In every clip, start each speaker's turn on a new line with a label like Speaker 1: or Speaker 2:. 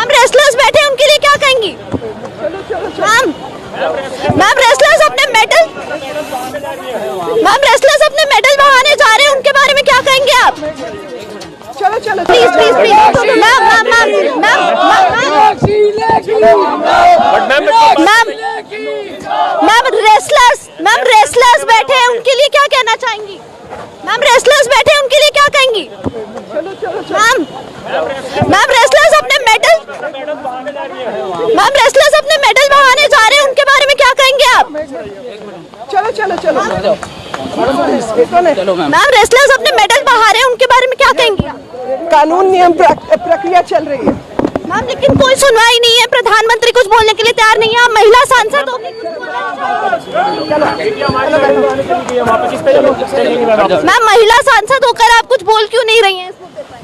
Speaker 1: Ma'am wrestlers बैठे उनके लिए क्या कहेंगी? मैम रेसलर्स अपने मेडल बहाने जा रहे हैं, उनके बारे में क्या कहेंगे आप? चलो प्लीज मैम रेसलर्स बैठे हैं उनके लिए क्या कहना चाहेंगी? मैम रेसलर्स बैठे हैं उनके लिए क्या कहेंगी? मैम रेसलर्स अपने मेडल बहाने जा रहे हैं, उनके बारे में क्या कहेंगे आप? चलो मैम रेसलर्स अपने मेडल बहा रहे हैं, उनके बारे में क्या कहेंगी?
Speaker 2: कानून नियम प्रक्रिया चल रही है
Speaker 1: मैम, लेकिन कोई सुनवाई नहीं है, प्रधानमंत्री कुछ बोलने के लिए तैयार नहीं है। महिला सांसद होगी मैम, महिला सांसद होकर आप कुछ बोल क्यों नहीं रही हैं इस मुद्दे पर?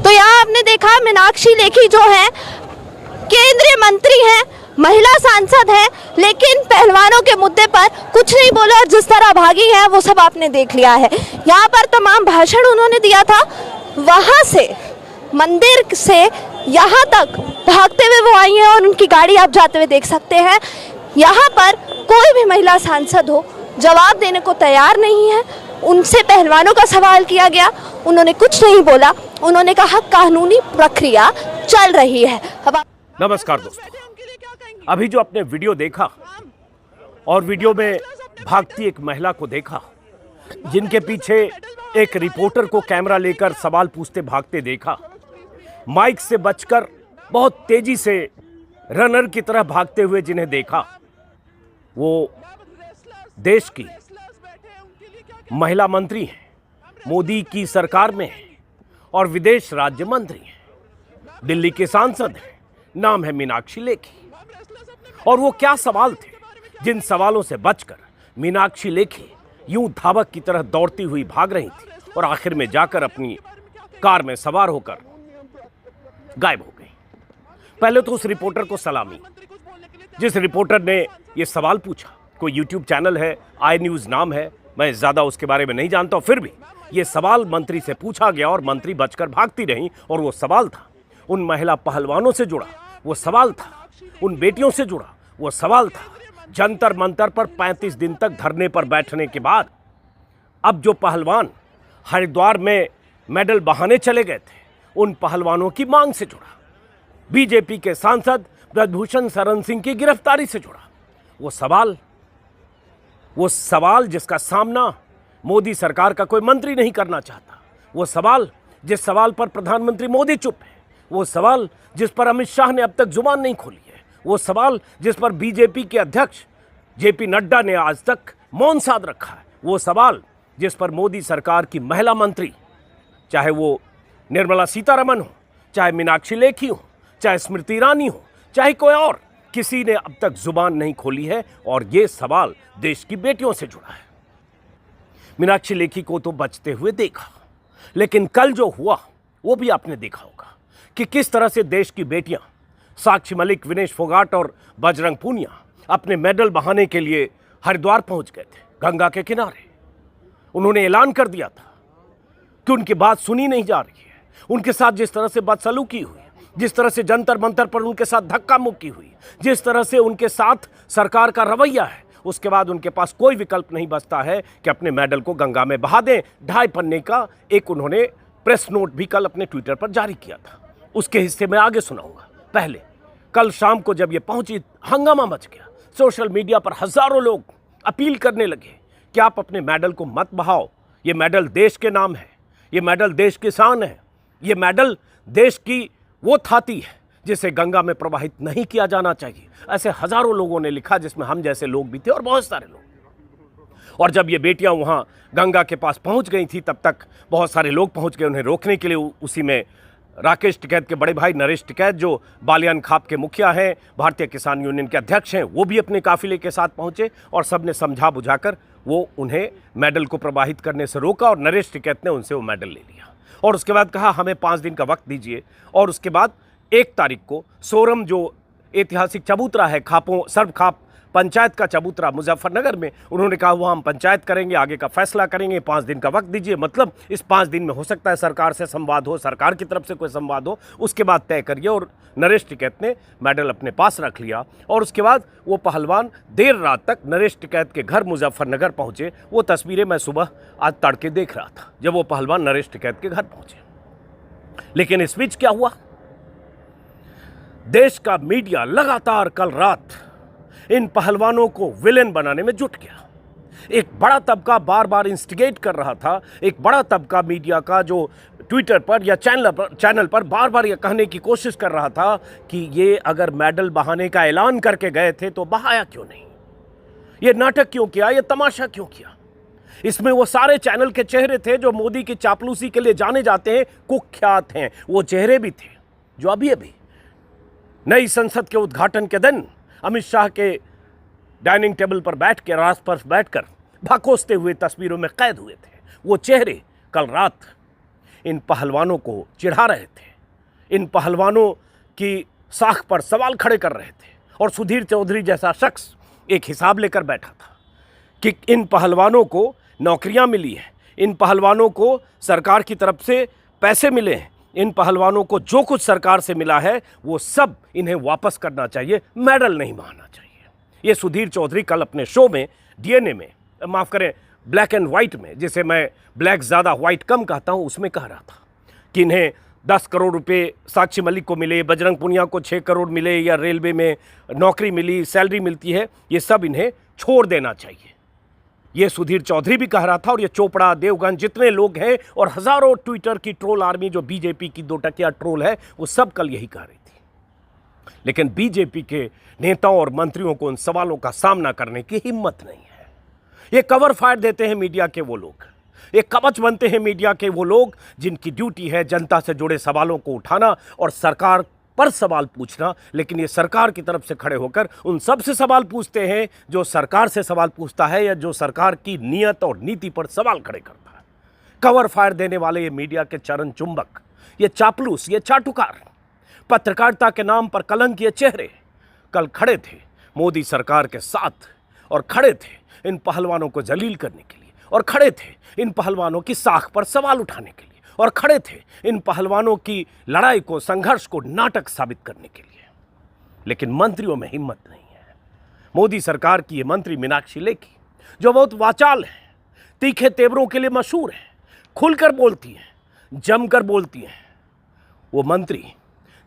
Speaker 1: तो यहाँ आपने देखा मीनाक्षी लेखी जो है केंद्रीय मंत्री हैं, महिला सांसद है, लेकिन पहलवानों के मुद्दे पर कुछ नहीं बोला और जिस तरह भागी है वो सब आपने देख लिया है। यहाँ पर तमाम भाषण उन्होंने दिया था, वहां से मंदिर से यहाँ तक भागते हुए वो आई हैं और उनकी गाड़ी आप जाते हुए देख सकते हैं। यहाँ पर कोई भी महिला सांसद हो जवाब देने को तैयार नहीं है। उनसे पहलवानों का सवाल किया गया, उन्होंने कुछ नहीं बोला। उन्होंने कहा कानूनी प्रक्रिया चल रही है।
Speaker 3: नमस्कार दोस्तों, अभी जो आपने वीडियो देखा और वीडियो में भागती एक महिला को देखा, जिनके पीछे एक रिपोर्टर को कैमरा लेकर सवाल पूछते भागते देखा, माइक से बचकर बहुत तेजी से रनर की तरह भागते हुए जिन्हें देखा, वो देश की महिला मंत्री हैं, मोदी की सरकार में हैं और विदेश राज्य मंत्री हैं, दिल्ली के सांसद हैं, नाम है मीनाक्षी लेखी। और वो क्या सवाल थे जिन सवालों से बचकर मीनाक्षी लेखी यूं धावक की तरह दौड़ती हुई भाग रही थी और आखिर में जाकर अपनी कार में सवार होकर गायब हो गई। पहले तो उस रिपोर्टर को सलामी, जिस रिपोर्टर ने ये सवाल पूछा। कोई यूट्यूब चैनल है, आई न्यूज़ नाम है, मैं ज़्यादा उसके बारे में नहीं जानता हूँ, फिर भी ये सवाल मंत्री से पूछा गया और मंत्री बचकर भागती रहीं। और वो सवाल था उन महिला पहलवानों से जुड़ा, वो सवाल था उन बेटियों से जुड़ा, वो सवाल था जंतर मंतर पर 35 दिन तक धरने पर बैठने के बाद अब जो पहलवान हरिद्वार में मेडल बहाने चले गए थे, उन पहलवानों की मांग से जुड़ा, बीजेपी के सांसद ब्रजभूषण शरण सिंह की गिरफ्तारी से जुड़ा। वो सवाल जिसका सामना मोदी सरकार का कोई मंत्री नहीं करना चाहता, वो सवाल जिस सवाल पर प्रधानमंत्री मोदी चुप है, वो सवाल जिस पर अमित शाह ने अब तक जुबान नहीं खोली है, वो सवाल जिस पर बीजेपी के अध्यक्ष जेपी नड्डा ने आज तक मौन साध रखा है, वो सवाल जिस पर मोदी सरकार की महिला मंत्री, चाहे वो निर्मला सीतारमण हो, चाहे मीनाक्षी लेखी हो, चाहे स्मृति ईरानी हो, चाहे कोई और, किसी ने अब तक जुबान नहीं खोली है। और ये सवाल देश की बेटियों से जुड़ा है। मीनाक्षी लेखी को तो बचते हुए देखा, लेकिन कल जो हुआ वो भी आपने देखा होगा कि किस तरह से देश की बेटियां साक्षी मलिक, विनेश फोगाट और बजरंग पूनिया अपने मेडल बहाने के लिए हरिद्वार पहुंच गए थे, गंगा के किनारे। उन्होंने ऐलान कर दिया था कि उनकी बात सुनी नहीं जा रही है। उनके साथ जिस तरह से बदसलूकी हुई, जिस तरह से जंतर मंतर पर उनके साथ धक्का मुक्की हुई, जिस तरह से उनके साथ सरकार का रवैया है, उसके बाद उनके पास कोई विकल्प नहीं बचता है कि अपने मेडल को गंगा में बहा दें। 2.5 पन्ने का एक उन्होंने प्रेस नोट भी कल अपने ट्विटर पर जारी किया था, उसके हिस्से में आगे सुनाऊंगा। पहले कल शाम को जब ये पहुंची, हंगामा मच गया। सोशल मीडिया पर हजारों लोग अपील करने लगे कि आप अपने मेडल को मत बहाओ, ये मेडल देश के नाम है, ये मेडल देश की शान है, ये मेडल देश की वो थाती है जिसे गंगा में प्रवाहित नहीं किया जाना चाहिए। ऐसे हजारों लोगों ने लिखा, जिसमें हम जैसे लोग भी थे और बहुत सारे लोग। और जब ये बेटियां वहां गंगा के पास पहुंच गई थी, तब तक बहुत सारे लोग पहुंच गए उन्हें रोकने के लिए। उसी में राकेश टिकैत के बड़े भाई नरेश टिकैत, जो बालियान खाप के मुखिया हैं, भारतीय किसान यूनियन के अध्यक्ष हैं, वो भी अपने काफिले के साथ पहुंचे और सबने समझा बुझाकर वो उन्हें मेडल को प्रवाहित करने से रोका। और नरेश टिकैत ने उनसे वो मेडल ले लिया और उसके बाद कहा हमें 5 दिन का वक्त दीजिए। और उसके बाद 1 तारीख को सोरम, जो ऐतिहासिक चबूतरा है खापों सर्व खाप पंचायत का चबूतरा मुजफ्फरनगर में, उन्होंने कहा वहाँ हम पंचायत करेंगे, आगे का फैसला करेंगे, 5 दिन का वक्त दीजिए। मतलब इस 5 दिन में हो सकता है सरकार से संवाद हो, सरकार की तरफ से कोई संवाद हो, उसके बाद तय करिए। और नरेश टिकैत ने मेडल अपने पास रख लिया और उसके बाद वो पहलवान देर रात तक नरेश टिकैत के घर मुजफ्फरनगर पहुँचे। वो तस्वीरें मैं सुबह आज तड़के देख रहा था जब वो पहलवान नरेश टिकैत के घर पहुँचे। लेकिन इस बीच क्या हुआ, देश का मीडिया लगातार कल रात इन पहलवानों को विलेन बनाने में जुट गया। एक बड़ा तबका बार बार इंस्टिगेट कर रहा था, एक बड़ा तबका मीडिया का जो ट्विटर पर या चैनल पर बार बार यह कहने की कोशिश कर रहा था कि ये अगर मेडल बहाने का ऐलान करके गए थे तो बहाया क्यों नहीं, ये नाटक क्यों किया, ये तमाशा क्यों किया। इसमें वो सारे चैनल के चेहरे थे जो मोदी की चापलूसी के लिए जाने जाते हैं, कुख्यात हैं। वो चेहरे भी थे जो अभी अभी नई संसद के उद्घाटन के दिन अमित शाह के डाइनिंग टेबल पर बैठ के रात पर बैठकर भकोसते हुए तस्वीरों में कैद हुए थे। वो चेहरे कल रात इन पहलवानों को चिढ़ा रहे थे, इन पहलवानों की साख पर सवाल खड़े कर रहे थे। और सुधीर चौधरी जैसा शख्स एक हिसाब लेकर बैठा था कि इन पहलवानों को नौकरियां मिली हैं, इन पहलवानों को सरकार की तरफ से पैसे मिले हैं, इन पहलवानों को जो कुछ सरकार से मिला है वो सब इन्हें वापस करना चाहिए, मेडल नहीं मांगना चाहिए। ये सुधीर चौधरी कल अपने शो में डीएनए में, माफ़ करें ब्लैक एंड वाइट में, जिसे मैं ब्लैक ज़्यादा वाइट कम कहता हूँ, उसमें कह रहा था कि इन्हें 10 करोड़ रुपए साक्षी मलिक को मिले, बजरंग पुनिया को 6 करोड़ मिले, या रेलवे में नौकरी मिली, सैलरी मिलती है, ये सब इन्हें छोड़ देना चाहिए। ये सुधीर चौधरी भी कह रहा था और ये चोपड़ा, देवगन, जितने लोग हैं और हजारों ट्विटर की ट्रोल आर्मी जो बीजेपी की 2 टकिया ट्रोल है, वो सब कल यही कह रही थी। लेकिन बीजेपी के नेताओं और मंत्रियों को उन सवालों का सामना करने की हिम्मत नहीं है। ये कवर फायर देते हैं मीडिया के वो लोग, ये कवच बनते हैं मीडिया के वो लोग जिनकी ड्यूटी है जनता से जुड़े सवालों को उठाना और सरकार पर सवाल पूछना। लेकिन ये सरकार की तरफ से खड़े होकर उन सब से सवाल पूछते हैं जो सरकार से सवाल पूछता है या जो सरकार की नीयत और नीति पर सवाल खड़े करता है। कवर फायर देने वाले ये मीडिया के चरण चुंबक, ये चापलूस, ये चाटुकार, पत्रकारिता के नाम पर कलंक ये चेहरे कल खड़े थे मोदी सरकार के साथ और खड़े थे इन पहलवानों को जलील करने के लिए, और खड़े थे इन पहलवानों की साख पर सवाल उठाने के लिए, और खड़े थे इन पहलवानों की लड़ाई को, संघर्ष को नाटक साबित करने के लिए। लेकिन मंत्रियों में हिम्मत नहीं है। मोदी सरकार की ये मंत्री मीनाक्षी लेखी जो बहुत वाचाल है, तीखे तेवरों के लिए मशहूर है, खुलकर बोलती हैं, जमकर बोलती हैं, वो मंत्री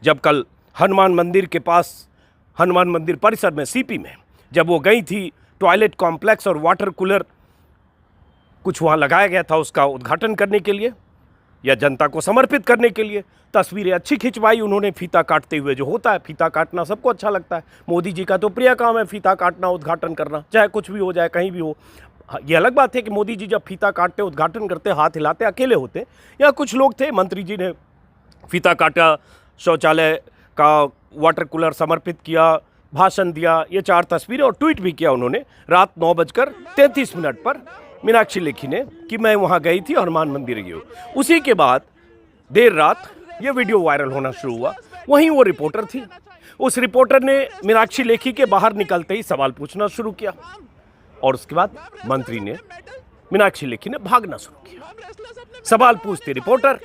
Speaker 3: जब कल हनुमान मंदिर के पास, हनुमान मंदिर परिसर में सीपी में जब वो गई थी, टॉयलेट कॉम्प्लेक्स और वाटर कूलर कुछ वहाँ लगाया गया था उसका उद्घाटन करने के लिए या जनता को समर्पित करने के लिए, तस्वीरें अच्छी खिंचवाई उन्होंने फीता काटते हुए। जो होता है फीता काटना सबको अच्छा लगता है, मोदी जी का तो प्रिय काम है फीता काटना, उद्घाटन करना, चाहे कुछ भी हो जाए, कहीं भी हो। ये अलग बात है कि मोदी जी जब फीता काटते, उद्घाटन करते, हाथ हिलाते, अकेले होते, या कुछ लोग थे, मंत्री जी ने फीता काटा, शौचालय का वाटर कूलर समर्पित किया, भाषण दिया, ये 4 तस्वीरें, और ट्वीट भी किया उन्होंने रात 9:33 पर मीनाक्षी लेखी ने कि मैं वहाँ गई थी, हनुमान मंदिर गई हूँ। उसी के बाद देर रात ये वीडियो वायरल होना शुरू हुआ। वहीं वो रिपोर्टर थी, उस रिपोर्टर ने मीनाक्षी लेखी के बाहर निकलते ही सवाल पूछना शुरू किया और उसके बाद मंत्री ने, मीनाक्षी लेखी ने भागना शुरू किया। सवाल पूछती रिपोर्टर,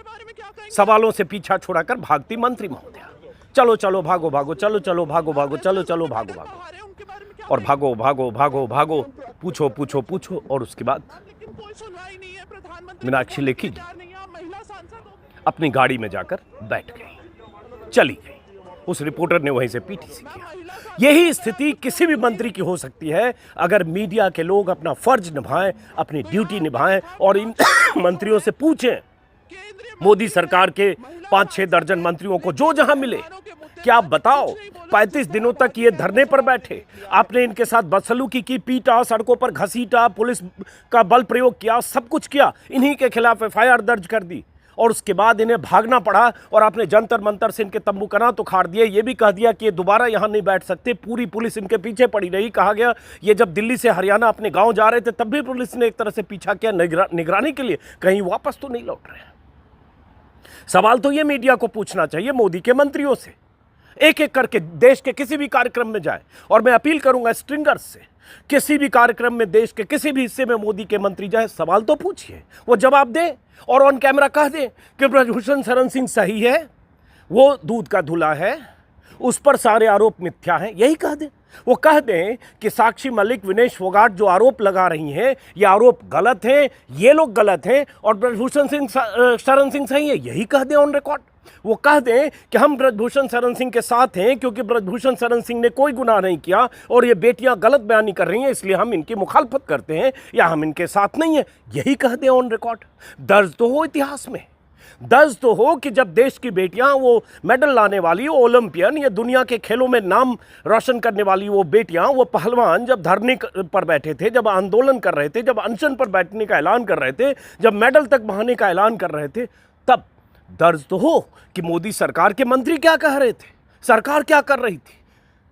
Speaker 3: सवालों से पीछा छुड़ाकर भागती मंत्री महोदया। चलो चलो भागो भागो, चलो चलो भागो भागो, चलो चलो भागो भागो, और भागो भागो भागो भागो, पूछो पूछो पूछो। और उसके बाद मीनाक्षी लेखी अपनी गाड़ी में जाकर बैठ गई, चली गई। उस रिपोर्टर ने वहीं से पीटीसी किया। यही स्थिति किसी भी मंत्री की हो सकती है अगर मीडिया के लोग अपना फर्ज निभाएं, अपनी ड्यूटी निभाएं और इन मंत्रियों से पूछें, मोदी सरकार के 5-6 दर्जन मंत्रियों को जो जहां मिले, क्या आप बताओ 35 दिनों तक ये धरने पर बैठे, आपने इनके साथ बदसलूकी की, पीटा, सड़कों पर घसीटा, पुलिस का बल प्रयोग किया, सब कुछ किया, इन्हीं के खिलाफ एफआईआर दर्ज कर दी, और उसके बाद इन्हें भागना पड़ा और आपने जंतर मंतर से इनके तंबू कनात उखाड़ दिए। ये भी कह दिया कि ये दोबारा यहाँ नहीं बैठ सकते, पूरी पुलिस इनके पीछे पड़ी रही। कहा गया ये जब दिल्ली से हरियाणा अपने गाँव जा रहे थे तब भी पुलिस ने एक तरह से पीछा किया निगरानी के लिए, कहीं वापस तो नहीं लौट रहे। सवाल तो ये मीडिया को पूछना चाहिए मोदी के मंत्रियों से, एक एक करके देश के किसी भी कार्यक्रम में जाए, और मैं अपील करूंगा स्ट्रिंगर्स से, किसी भी कार्यक्रम में देश के किसी भी हिस्से में मोदी के मंत्री जाए, सवाल तो पूछिए, वो जवाब दें और ऑन कैमरा कह दें कि ब्रजभूषण शरण सिंह सही है, वो दूध का धुला है, उस पर सारे आरोप मिथ्या हैं, यही कह दें। वो कह दें कि साक्षी मलिक, विनेश फोगाट जो आरोप लगा रही हैं, ये आरोप गलत हैं, ये लोग गलत हैं और ब्रजभूषण शरण सिंह सही है, यही कह दें ऑन रिकॉर्ड। वो कह दें कि हम ब्रजभूषण शरण सिंह के साथ हैं क्योंकि ब्रजभूषण शरण सिंह ने कोई गुनाह नहीं किया और ये बेटियां गलत बयानी कर रही हैं, इसलिए हम इनकी मुखालफत करते हैं या हम इनके साथ नहीं हैं, यही कह दें ऑन रिकॉर्ड। दर्ज तो हो इतिहास में, दर्ज तो हो कि जब देश की बेटियां वो मेडल लाने वाली, वो ओलंपियन या दुनिया के खेलों में नाम रोशन करने वाली वो बेटियां, वो पहलवान जब धरने पर बैठे थे, जब आंदोलन कर रहे थे, जब अनशन पर बैठने का ऐलान कर रहे थे, जब मेडल तक बहाने का ऐलान कर रहे थे, तब दर्ज तो हो कि मोदी सरकार के मंत्री क्या कह रहे थे, सरकार क्या कर रही थी,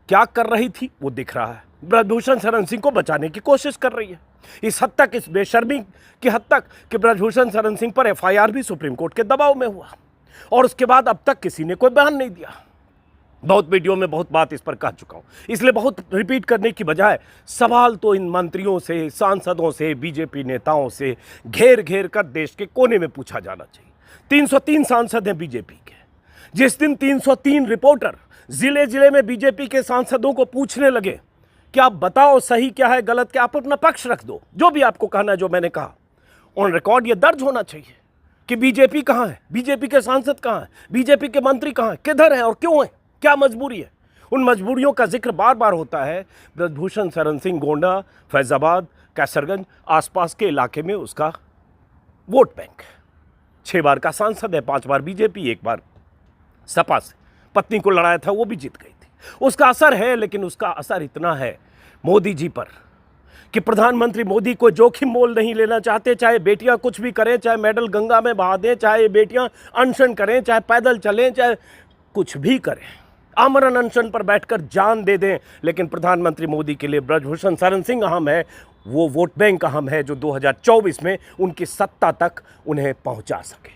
Speaker 3: क्या कर रही थी वो दिख रहा है। ब्रजभूषण शरण सिंह को बचाने की कोशिश कर रही है, इस हद तक, इस बेशर्मी की हद तक कि ब्रजभूषण शरण सिंह पर एफआईआर भी सुप्रीम कोर्ट के दबाव में हुआ और उसके बाद अब तक किसी ने कोई बयान नहीं दिया। बहुत वीडियो में बहुत बात इस पर कह चुका हूं, इसलिए बहुत रिपीट करने की बजाय सवाल तो इन मंत्रियों से, सांसदों से, बीजेपी नेताओं से घेर घेर कर देश के कोने में पूछा जाना चाहिए। 303 सांसद हैं बीजेपी के। जिस दिन 303 रिपोर्टर जिले जिले में बीजेपी के सांसदों को पूछने लगे कि आप बताओ सही क्या है, गलत क्या, आप अपना पक्ष रख दो, जो भी आपको कहना है, जो मैंने कहा ऑन रिकॉर्ड ये दर्ज होना चाहिए कि बीजेपी कहां है, बीजेपी के सांसद कहां है, बीजेपी के मंत्री कहां है, किधर हैं और क्यों हैं, क्या मजबूरी है। उन मजबूरियों का जिक्र बार बार होता है। ब्रजभूषण शरण सिंह गोंडा, फैजाबाद, कैसरगंज आसपास के इलाके में उसका वोट बैंक, 6 बार का सांसद है, 5 बार बीजेपी, 1 बार सपा से पत्नी को लड़ाया था, वो भी जीत गई थी। उसका असर है, लेकिन उसका असर इतना है मोदी जी पर कि प्रधानमंत्री मोदी को जोखिम मोल नहीं लेना चाहते, चाहे बेटियां कुछ भी करें, चाहे मेडल गंगा में बहा दें, चाहे बेटियां अनशन करें, चाहे पैदल चलें, चाहे कुछ भी करें, आमरण अनशन पर बैठकर जान दे दें, लेकिन प्रधानमंत्री मोदी के लिए ब्रजभूषण शरण सिंह अहम है, वो वोट बैंक अहम है जो 2024 में उनकी सत्ता तक उन्हें पहुंचा सके।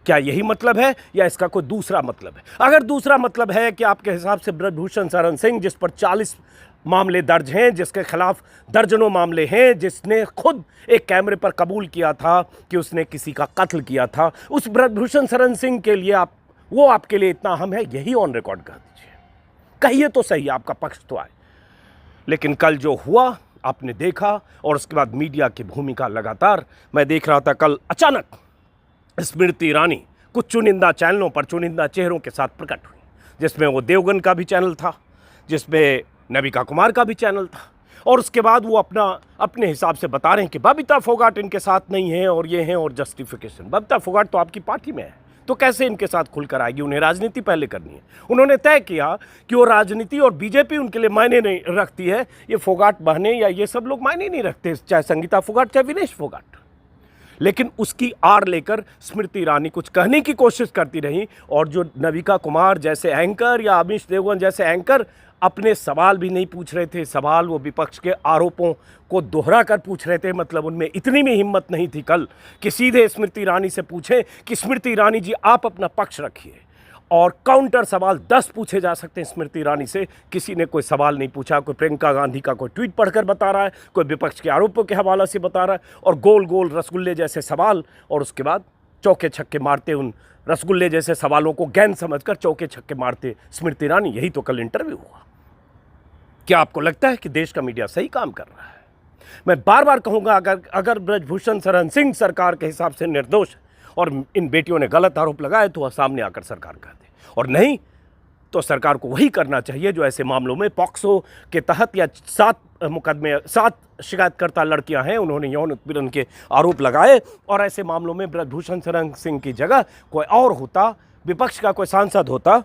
Speaker 3: क्या यही मतलब है या इसका कोई दूसरा मतलब है? अगर दूसरा मतलब है कि आपके हिसाब से ब्रजभूषण शरण सिंह, जिस पर 40 मामले दर्ज हैं, जिसके खिलाफ दर्जनों मामले हैं, जिसने खुद एक कैमरे पर कबूल किया था कि उसने किसी का कत्ल किया था, उस ब्रजभूषण शरण सिंह के लिए वो आपके लिए इतना अहम है, यही ऑन रिकॉर्ड कर दीजिए, कहिए तो सही, आपका पक्ष तो आए। लेकिन कल जो हुआ आपने देखा, और उसके बाद मीडिया की भूमिका लगातार मैं देख रहा था। कल अचानक स्मृति ईरानी कुछ चुनिंदा चैनलों पर चुनिंदा चेहरों के साथ प्रकट हुई, जिसमें वो देवगन का भी चैनल था, जिसमें नविका कुमार का भी चैनल था, और उसके बाद वो अपने हिसाब से बता रहे हैं कि बबीता फोगाट इनके साथ नहीं है और ये हैं, और जस्टिफिकेशन। बबीता फोगाट तो आपकी पार्टी में है, तो कैसे इनके साथ खुलकर आएगी? उन्हें राजनीति पहले करनी है। उन्होंने तय किया कि वो राजनीति और बीजेपी उनके लिए मायने नहीं रखती है, ये फोगाट बहने या ये सब लोग मायने नहीं रखते, चाहे संगीता फोगाट, चाहे विनेश फोगाट। लेकिन उसकी आड़ लेकर स्मृति ईरानी कुछ कहने की कोशिश करती रही, और जो नविका कुमार जैसे एंकर या अमीश देवगन जैसे एंकर अपने सवाल भी नहीं पूछ रहे थे, सवाल वो विपक्ष के आरोपों को दोहरा कर पूछ रहे थे। मतलब उनमें इतनी भी हिम्मत नहीं थी कल कि सीधे स्मृति ईरानी से पूछें कि स्मृति ईरानी जी आप अपना पक्ष रखिए, और काउंटर सवाल 10 पूछे जा सकते हैं स्मृति ईरानी से। किसी ने कोई सवाल नहीं पूछा। कोई प्रियंका गांधी का कोई ट्वीट पढ़कर बता रहा है, कोई विपक्ष के आरोपों के हवाला से बता रहा है, और गोल गोल रसगुल्ले जैसे सवाल, और उसके बाद चौके छक्के मारते, उन रसगुल्ले जैसे सवालों को गेंद समझकर चौके छक्के मारते स्मृति ईरानी। यही तो कल इंटरव्यू हुआ। क्या आपको लगता है कि देश का मीडिया सही काम कर रहा है? मैं बार बार कहूंगा, अगर ब्रजभूषण शरण सिंह सरकार के हिसाब से निर्दोष और इन बेटियों ने गलत आरोप लगाए तो वह सामने आकर सरकार कह दे, और नहीं तो सरकार को वही करना चाहिए जो ऐसे मामलों में पॉक्सो के तहत या 7 शिकायतकर्ता लड़कियां हैं, उन्होंने यौन उत्पीड़न के आरोप लगाए, और ऐसे मामलों में ब्रजभूषण शरण सिंह की जगह कोई और होता, विपक्ष का कोई सांसद होता,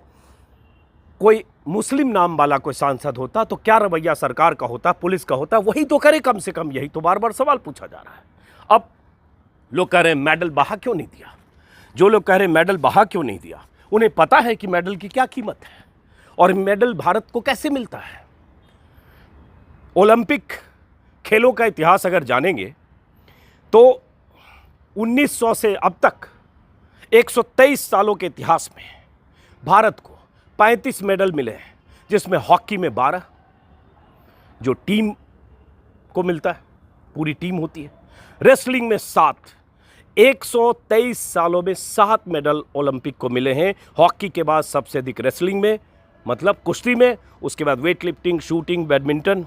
Speaker 3: कोई मुस्लिम नाम वाला कोई सांसद होता, तो क्या रवैया सरकार का होता, पुलिस का होता? वही तो करे कम से कम। यही तो बार बार सवाल पूछा जा रहा है। अब लोग कह रहे हैं मेडल बहा क्यों नहीं दिया। जो लोग कह रहे हैं मेडल बहा क्यों नहीं दिया, उन्हें पता है कि मेडल की क्या कीमत है और मेडल भारत को कैसे मिलता है। ओलंपिक खेलों का इतिहास अगर जानेंगे तो 1900 से अब तक 123 सालों के इतिहास में भारत को 35 मेडल मिले हैं, जिसमें हॉकी में 12 जो टीम को मिलता है, पूरी टीम होती है। रेसलिंग में 7, 123 सालों में 7 मेडल ओलंपिक को मिले हैं। हॉकी के बाद सबसे अधिक रेसलिंग में, मतलब कुश्ती में, उसके बाद वेट लिफ्टिंग, शूटिंग, बैडमिंटन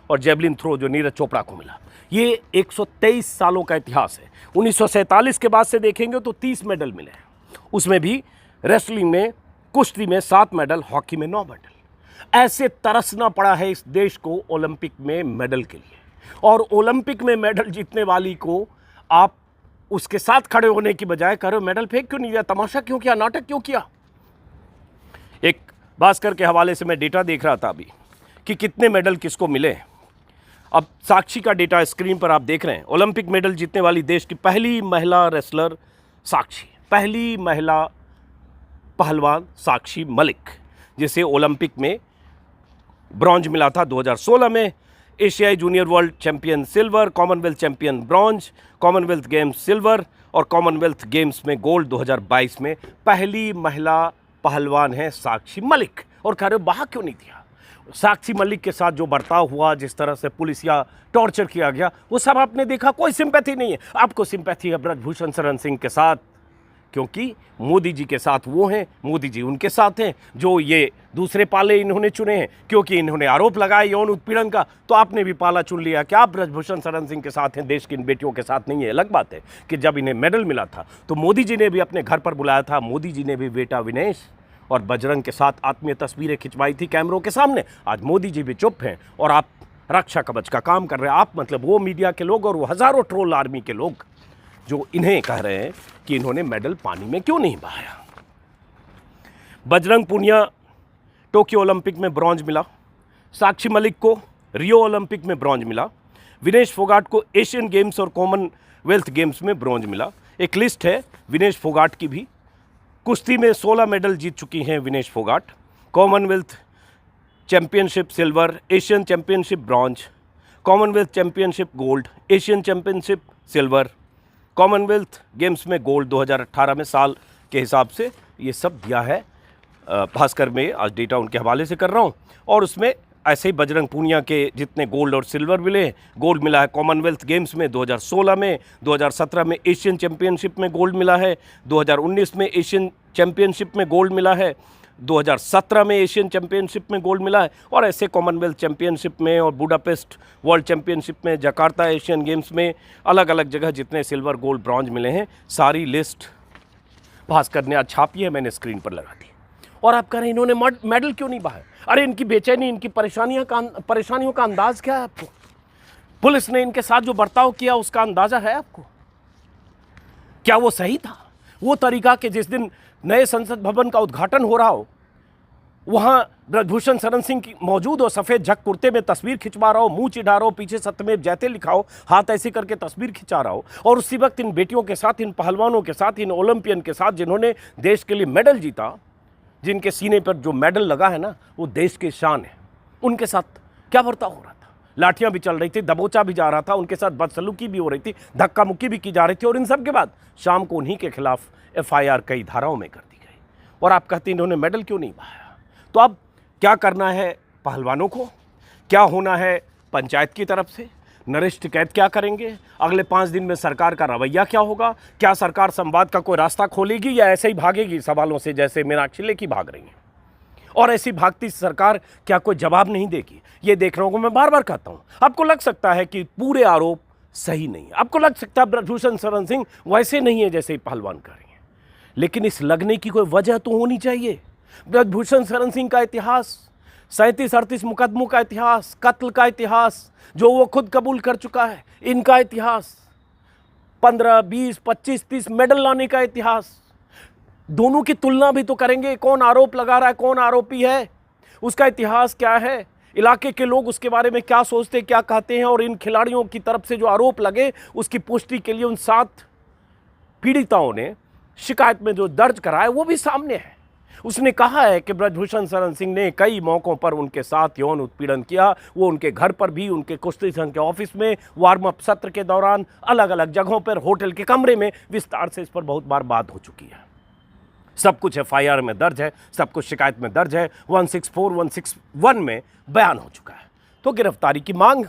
Speaker 3: और जेवलिन थ्रो जो नीरज चोपड़ा को मिला। ये 123 सालों का इतिहास है। 1947 के बाद से देखेंगे तो 30 मेडल मिले हैं, उसमें भी रेसलिंग में, कुश्ती में 7 मेडल, हॉकी में 9 मेडल। ऐसे तरसना पड़ा है इस देश को ओलंपिक में मेडल के लिए, और ओलंपिक में मेडल जीतने वाली को आप उसके साथ खड़े होने की बजाय करो मेडल फेंक क्यों नहीं दिया, तमाशा क्यों किया, नाटक क्यों किया। एक भास्कर के हवाले से मैं डेटा देख रहा था अभी कि कितने मेडल किसको मिले। अब साक्षी का डेटा स्क्रीन पर आप देख रहे हैं। ओलंपिक मेडल जीतने वाली देश की पहली महिला रेसलर साक्षी, पहली महिला पहलवान साक्षी मलिक, जिसे ओलंपिक में ब्रॉन्ज मिला था 2016 में। एशियाई junior world champion silver, Commonwealth champion bronze, Commonwealth games silver और कॉमनवेल्थ गेम्स में गोल्ड 2022 में पहली महिला पहलवान है साक्षी मलिक। और कह रहे हो बाहर क्यों नहीं दिया। साक्षी मलिक के साथ जो बर्ताव हुआ, जिस तरह से पुलिस या टॉर्चर किया गया, वो सब आपने देखा। कोई सिंपैथी नहीं है। आपको सिंपैथी है ब्रजभूषण शरण सिंह के साथ, क्योंकि मोदी जी के साथ वो हैं, मोदी जी उनके साथ हैं। जो ये दूसरे पाले इन्होंने चुने हैं, क्योंकि इन्होंने आरोप लगाया यौन उत्पीड़न का, तो आपने भी पाला चुन लिया कि आप ब्रजभूषण शरण सिंह के साथ हैं, देश की इन बेटियों के साथ नहीं है। अलग बात है कि जब इन्हें मेडल मिला था तो मोदी जी ने भी अपने घर पर बुलाया था, मोदी जी ने भी बेटा विनेश और बजरंग के साथ आत्मीय तस्वीरें खिंचवाई थी कैमरों के सामने। आज मोदी जी भी चुप हैं और आप रक्षा कवच का काम कर रहे हैं। आप मतलब वो मीडिया के लोग और वो हज़ारों ट्रोल आर्मी के लोग जो इन्हें कह रहे हैं कि इन्होंने मेडल पानी में क्यों नहीं बहाया। बजरंग पूनिया टोक्यो ओलंपिक में ब्रॉन्ज मिला, साक्षी मलिक को रियो ओलंपिक में ब्रॉन्ज मिला, विनेश फोगाट को एशियन गेम्स और कॉमनवेल्थ गेम्स में ब्रॉन्ज मिला। एक लिस्ट है विनेश फोगाट की भी। कुश्ती में 16 मेडल जीत चुकी हैं Vinesh Phogat. Commonwealth championship silver, Asian championship bronze, Commonwealth championship gold, Asian championship silver, Commonwealth games में गोल्ड 2018 में। साल के हिसाब से ये सब दिया है भास्कर में, आज डेटा उनके हवाले से कर रहा हूँ। और उसमें ऐसे ही बजरंग पूनिया के जितने गोल्ड और सिल्वर मिले, गोल्ड मिला है कॉमनवेल्थ गेम्स में 2016 में, 2017 में एशियन चैंपियनशिप में गोल्ड मिला है, 2019 में एशियन चैंपियनशिप में गोल्ड मिला है, 2017 में एशियन चैंपियनशिप में गोल्ड मिला है। और ऐसे कॉमनवेल्थ चैंपियनशिप में और बुडापेस्ट वर्ल्ड चैंपियनशिप में, जकार्ता एशियन गेम्स में, अलग अलग जगह जितने सिल्वर गोल्ड ब्रॉन्ज मिले हैं, सारी लिस्ट भास्कर ने आज छापी है, मैंने स्क्रीन पर लगा दी। और आप कह रहे हैं इन्होंने मेडल क्यों नहीं बहाया। अरे इनकी बेचैनी, इनकी परेशानियों का अंदाज क्या है आपको। पुलिस ने इनके साथ जो बर्ताव किया उसका अंदाजा है आपको। क्या वो सही था? वो तरीका कि जिस दिन नए संसद भवन का उद्घाटन हो रहा हो, वहां ब्रजभूषण शरण सिंह की मौजूद हो, सफेद झक कुर्ते में तस्वीर खिंचवा रहा हो, मुंह चिढ़ा रहा हो, पीछे सत्यमेव जयते लिखा हो, हाथ ऐसे करके तस्वीर खिंचा रहा हो, और उसी वक्त इन बेटियों के साथ, इन पहलवानों के साथ, इन ओलंपियन के साथ जिन्होंने देश के लिए मेडल जीता, जिनके सीने पर जो मेडल लगा है ना, वो देश की शान है, उनके साथ क्या बर्ताव हो रहा था। लाठियां भी चल रही थी, दबोचा भी जा रहा था, उनके साथ बदसलूकी भी हो रही थी, धक्का मुक्की भी की जा रही थी। और इन सब के बाद शाम को उन्हीं के खिलाफ FIR कई धाराओं में कर दी गई। और आप कहते हैं इन्होंने मेडल क्यों नहीं पाया। तो अब क्या करना है पहलवानों को, क्या होना है पंचायत की तरफ से, नरेश टिकैत क्या करेंगे, अगले 5 दिन में सरकार का रवैया क्या होगा, क्या सरकार संवाद का कोई रास्ता खोलेगी या ऐसे ही भागेगी सवालों से जैसे मीनाक्षी लेखी भाग रही हैं। और ऐसी भागती सरकार क्या कोई जवाब नहीं देगी, ये देखने को मैं बार बार कहता हूँ। आपको लग सकता है कि पूरे आरोप सही नहीं है, आपको लग सकता है ब्रजभूषण शरण सिंह वैसे नहीं है जैसे पहलवान कर रही हैं, लेकिन इस लगने की कोई वजह तो होनी चाहिए। ब्रजभूषण शरण सिंह का इतिहास, 37-38 मुकदमों का इतिहास, कत्ल का इतिहास जो वो खुद कबूल कर चुका है, इनका इतिहास, 15, 20, 25, 30 मेडल लाने का इतिहास, दोनों की तुलना भी तो करेंगे। कौन आरोप लगा रहा है, कौन आरोपी है, उसका इतिहास क्या है, इलाके के लोग उसके बारे में क्या सोचते, क्या कहते हैं। और इन खिलाड़ियों की तरफ से जो आरोप लगे उसकी पुष्टि के लिए उन 7 पीड़िताओं ने शिकायत में जो दर्ज कराया वो भी सामने है। उसने कहा है कि ब्रजभूषण शरण सिंह ने कई मौकों पर उनके साथ यौन उत्पीड़न किया, वो उनके घर पर भी, उनके कुश्ती संघ के ऑफिस में, वार्म अप सत्र के दौरान, अलग अलग जगहों पर, होटल के कमरे में, विस्तार से इस पर बहुत बार बात हो चुकी है। सब कुछ FIR में दर्ज है, सब कुछ शिकायत में दर्ज है, 164, 161 में बयान हो चुका है। तो गिरफ्तारी की मांग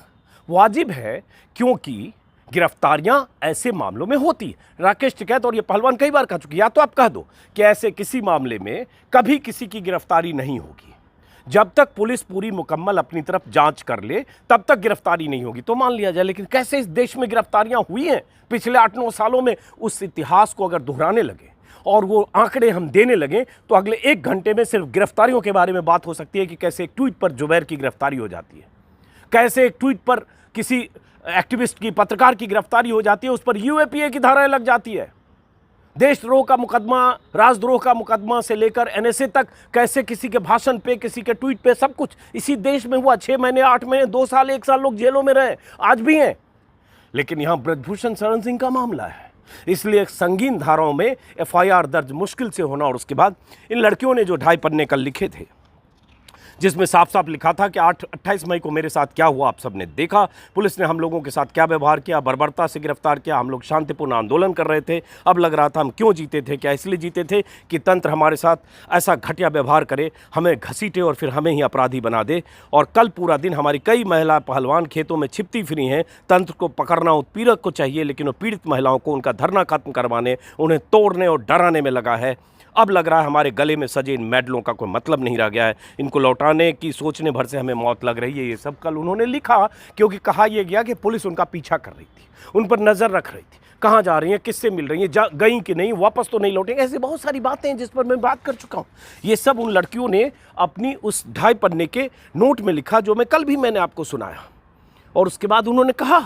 Speaker 3: वाजिब है, क्योंकि गिरफ्तारियां ऐसे मामलों में होती है। राकेश टिकैत और ये पहलवान कई बार कह चुके, या तो आप कह दो कि ऐसे किसी मामले में कभी किसी की गिरफ्तारी नहीं होगी, जब तक पुलिस पूरी मुकम्मल अपनी तरफ जांच कर ले तब तक गिरफ्तारी नहीं होगी, तो मान लिया जाए। लेकिन कैसे इस देश में गिरफ्तारियां हुई हैं पिछले 8-9 सालों में, उस इतिहास को अगर दोहराने लगे और वो आंकड़े हम देने लगे तो अगले 1 घंटे में सिर्फ गिरफ्तारियों के बारे में बात हो सकती है कि कैसे एक ट्वीट पर जुबैर की गिरफ्तारी हो जाती है, कैसे एक ट्वीट पर किसी एक्टिविस्ट की, पत्रकार की गिरफ्तारी हो जाती है, उस पर UAPA की धाराएं लग जाती है। देशद्रोह का मुकदमा, राजद्रोह का मुकदमा से लेकर NSA तक, कैसे किसी के भाषण पे, किसी के ट्वीट पे, सब कुछ इसी देश में हुआ। 6 महीने, 8 महीने, 2 साल, 1 साल लोग जेलों में रहे, आज भी हैं। लेकिन यहां ब्रजभूषण शरण सिंह का मामला है, इसलिए संगीन धाराओं में FIR दर्ज मुश्किल से होना। और उसके बाद इन लड़कियों ने जो 2.5 पन्ने कल लिखे थे, जिसमें साफ साफ लिखा था कि 28 मई को मेरे साथ क्या हुआ आप सबने देखा, पुलिस ने हम लोगों के साथ क्या व्यवहार किया, बर्बरता से गिरफ्तार किया, हम लोग शांतिपूर्ण आंदोलन कर रहे थे, अब लग रहा था हम क्यों जीते थे, क्या इसलिए जीते थे कि तंत्र हमारे साथ ऐसा घटिया व्यवहार करे, हमें घसीटे और फिर हमें ही अपराधी बना दे। और कल पूरा दिन हमारी कई महिला पहलवान खेतों में छिपती फिरी हैं। तंत्र को पकड़ना उत्पीड़क को चाहिए, लेकिन वो पीड़ित महिलाओं को उनका धरना खत्म करवाने, उन्हें तोड़ने और डराने में लगा है। अब लग रहा है हमारे गले में सजे इन मेडलों का कोई मतलब नहीं रह गया है, इनको लौटाने की सोचने भर से हमें मौत लग रही है। ये सब कल उन्होंने लिखा, क्योंकि कहा यह गया कि पुलिस उनका पीछा कर रही थी, उन पर नज़र रख रही थी, कहाँ जा रही हैं, किससे मिल रही हैं, गई कि नहीं, वापस तो नहीं लौटेंगे। ऐसी बहुत सारी बातें हैं जिस पर मैं बात कर चुका हूँ। ये सब उन लड़कियों ने अपनी उस 2.5 पन्ने के नोट में लिखा, जो मैं कल भी मैंने आपको सुनाया। और उसके बाद उन्होंने कहा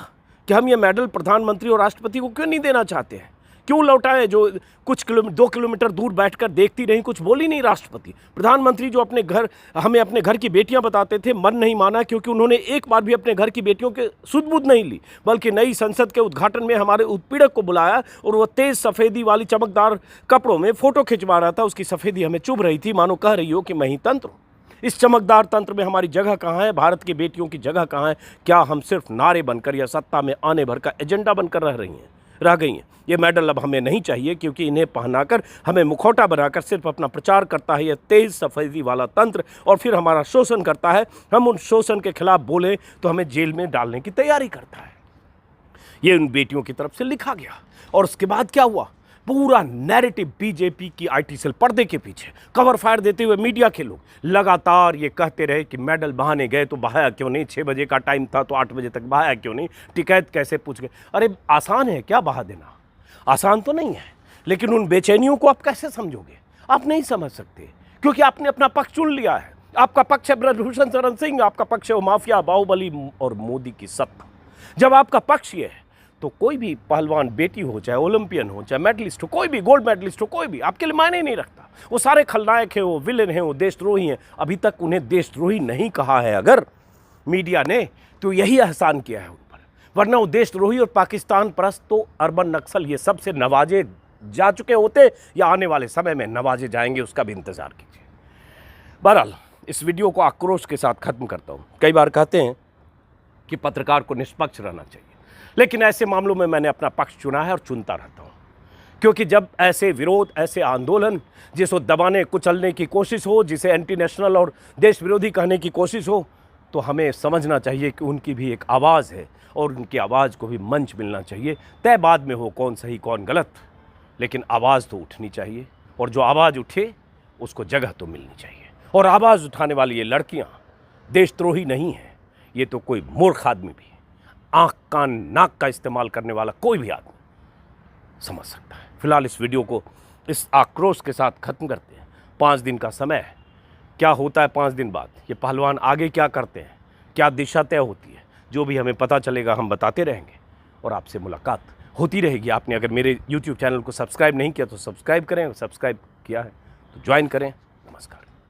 Speaker 3: कि हम ये मेडल प्रधानमंत्री और राष्ट्रपति को क्यों नहीं देना चाहते हैं, क्यों लौटाएं, जो कुछ 2 किलोमीटर दूर बैठकर देखती रही, कुछ बोली नहीं राष्ट्रपति। प्रधानमंत्री जो अपने घर, हमें अपने घर की बेटियां बताते थे, मन नहीं माना, क्योंकि उन्होंने एक बार भी अपने घर की बेटियों के सुध-बुध नहीं ली, बल्कि नई संसद के उद्घाटन में हमारे उत्पीड़क को बुलाया और वो तेज सफ़ेदी वाली चमकदार कपड़ों में फ़ोटो खिंचवा रहा था। उसकी सफ़ेदी हमें चुभ रही थी, मानो कह रही हो कि मैं ही तंत्र हूँ। इस चमकदार तंत्र में हमारी जगह कहाँ है, भारत की बेटियों की जगह कहाँ है? क्या हम सिर्फ नारे बनकर या सत्ता में आने भर का एजेंडा बनकर रह गई हैं? ये मेडल अब हमें नहीं चाहिए, क्योंकि इन्हें पहनाकर, हमें मुखौटा बनाकर सिर्फ अपना प्रचार करता है यह तेज सफ़ेदी वाला तंत्र, और फिर हमारा शोषण करता है। हम उन शोषण के खिलाफ बोले तो हमें जेल में डालने की तैयारी करता है। ये उन बेटियों की तरफ से लिखा गया। और उसके बाद क्या हुआ? पूरा नैरेटिव बीजेपी की IT सेल पर्दे के पीछे कवर फायर देते हुए मीडिया के लोग लगातार ये कहते रहे कि मेडल बहाने गए तो बहाया क्यों नहीं, 6 बजे का टाइम था तो 8 बजे तक बहाया क्यों नहीं, टिकैत कैसे पूछ गए। अरे आसान है क्या बहा देना? आसान तो नहीं है, लेकिन उन बेचैनियों को आप कैसे समझोगे? आप नहीं समझ सकते, क्योंकि आपने अपना पक्ष चुन लिया है। आपका पक्ष है ब्रजभूषण शरण सिंह, आपका पक्ष है वो माफिया, बाहुबली और मोदी की सत्ता। जब आपका पक्ष ये है तो कोई भी पहलवान बेटी हो, चाहे ओलंपियन हो, चाहे मेडलिस्ट हो, कोई भी गोल्ड मेडलिस्ट हो, कोई भी आपके लिए मायने नहीं रखता। वो सारे खलनायक हैं, वो विलेन हैं, वो देशद्रोही हैं। अभी तक उन्हें देशद्रोही नहीं कहा है अगर मीडिया ने, तो यही एहसान किया है उन पर, वरना वो देशद्रोही और पाकिस्तान परस्त तो अर्बन नक्सल ये सबसे नवाजे जा चुके होते, या आने वाले समय में नवाजे जाएंगे, उसका भी इंतजार कीजिए। बहरहाल इस वीडियो को आक्रोश के साथ खत्म करता हूँ। कई बार कहते हैं कि पत्रकार को निष्पक्ष रहना चाहिए, लेकिन ऐसे मामलों में मैंने अपना पक्ष चुना है और चुनता रहता हूँ, क्योंकि जब ऐसे विरोध, ऐसे आंदोलन जिसको दबाने कुचलने की कोशिश हो, जिसे एंटी नेशनल और देश विरोधी कहने की कोशिश हो, तो हमें समझना चाहिए कि उनकी भी एक आवाज़ है और उनकी आवाज़ को भी मंच मिलना चाहिए। तय बाद में हो कौन सही कौन गलत, लेकिन आवाज़ तो उठनी चाहिए, और जो आवाज़ उठे उसको जगह तो मिलनी चाहिए। और आवाज़ उठाने वाली ये लड़कियाँ देशद्रोही नहीं हैं, ये तो कोई मूर्ख आदमी भी, आँख कान नाक का इस्तेमाल करने वाला कोई भी आदमी समझ सकता है। फिलहाल इस वीडियो को इस आक्रोश के साथ ख़त्म करते हैं। 5 दिन का समय है, क्या होता है 5 दिन बाद, ये पहलवान आगे क्या करते हैं, क्या दिशा तय होती है, जो भी हमें पता चलेगा हम बताते रहेंगे और आपसे मुलाकात होती रहेगी। आपने अगर मेरे YouTube चैनल को सब्सक्राइब नहीं किया तो सब्सक्राइब करें, सब्सक्राइब किया है तो ज्वाइन करें। नमस्कार।